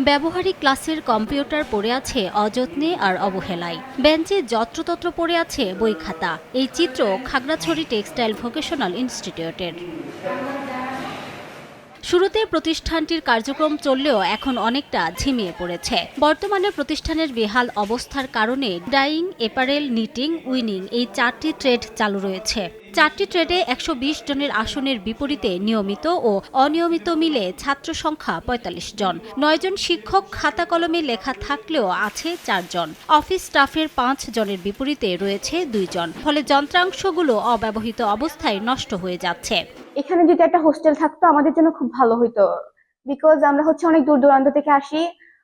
ব্যবহারিক ক্লাসের কম্পিউটার পড়ে আছে অযত্নে আর অবহেলায়, বেঞ্চে যত্রতত্র পড়ে আছে বই খাতা। এই চিত্র খাগড়াছড়ি টেক্সটাইল ভোকেশনাল ইনস্টিটিউটের। শুরুতে প্রতিষ্ঠানটির কার্যক্রম চললেও এখন অনেকটা ঝিমিয়ে পড়েছে। বর্তমানে প্রতিষ্ঠানের বেহাল অবস্থার কারণে ডাইং, এপারেল, নিটিং, উইনিং এই 4টি ট্রেড চালু রয়েছে। 4টি ট্রেডে 120 জনের আসনের বিপরীতে নিয়মিত ও অনিয়মিত মিলে ছাত্র সংখ্যা 45 জন। 9 জন শিক্ষক খাতা কলমে লেখা থাকলেও আছে 4 জন। অফিস স্টাফের 5 জনের বিপরীতে রয়েছে 2 জন। ফলে যন্ত্রাংশগুলো অব্যবহৃত অবস্থায় নষ্ট হয়ে যাচ্ছে। এখানে যদি একটা হোস্টেল থাকতো আমাদের জন্য খুব ভালো হতো, বিকজ আমরা অনেক দূর দূরান্ত থেকে আসি,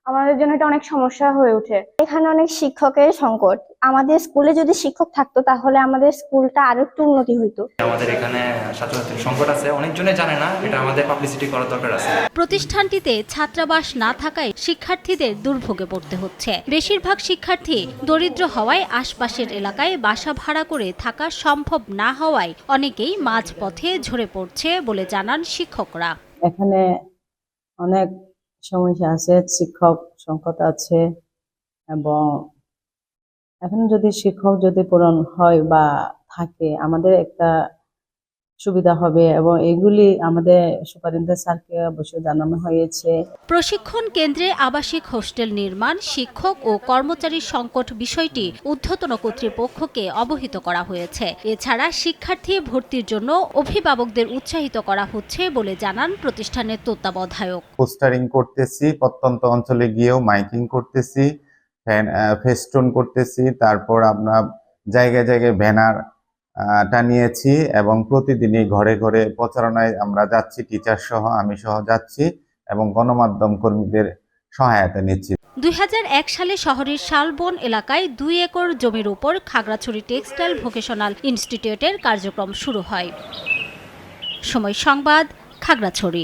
আমাদের জন্য এটা অনেক সমস্যা হয়ে ওঠে। এখানে অনেক শিক্ষকের সংকট। আমাদের স্কুলে যদি শিক্ষক থাকতো তাহলে আমাদের স্কুলটা আরো একটু উন্নতি হইতো। আমাদের এখানে ছাত্রছাত্রীর সংকট আছে, অনেকজনে জানে না, এটা আমাদের পাবলিসিটি করার দরকার আছে। প্রতিষ্ঠানটিতে ছাত্রাবাস না থাকায় শিক্ষার্থীদের দুর্ভোগে পড়তে হচ্ছে। বেশিরভাগ শিক্ষার্থী দরিদ্র হওয়ায় আশপাশের এলাকায় বাসা ভাড়া করে থাকা সম্ভব না হওয়ায় অনেকেই মাঝপথে ঝরে পড়ছে বলে জানান শিক্ষকরা। এখানে অনেক সমস্যা আছে, শিক্ষক সংকট আছে, এবং এখন যদি শিক্ষক যদি পূরণ হয় বা থাকে আমাদের একটা সুবিধা হবে, এবং এগুলি আমাদের সুপারিনটেন্ডেন্ট স্যারকে অবশ্যই জানানো হয়েছে। প্রশিক্ষণ কেন্দ্রে আবাসিক হোস্টেল নির্মাণ, শিক্ষক ও কর্মচারী সংকট বিষয়টি ঊর্ধ্বতন কর্তৃপক্ষকে অবহিত করা হয়েছে। এছাড়া শিক্ষার্থী ভর্তির জন্য অভিভাবকদের উৎসাহিত করা হচ্ছে বলে জানান প্রতিষ্ঠানের তত্ত্বাবধায়ক। পোস্টারিং করতেছি, প্রত্যন্ত অঞ্চলে গিয়েও মাইকিং করতেছি, ফেস্টুন করতেছি, তারপর আপনার জায়গায় জায়গায় ব্যানার টানিয়েছি, এবং প্রতিদিনই ঘরে ঘরে প্রচারণায় আমরা যাচ্ছি, টিচার সহ আমি সহ যাচ্ছি, এবং গণমাধ্যম কর্মীদের সহায়তা নিচ্ছি। 2001 সালে শহরের শালবন এলাকায় 2 একর জমির উপর খাগড়াছড়ি টেক্সটাইল ভোকেশনাল ইনস্টিটিউটের কার্যক্রম শুরু হয়। সময় সংবাদ, খাগড়াছড়ি।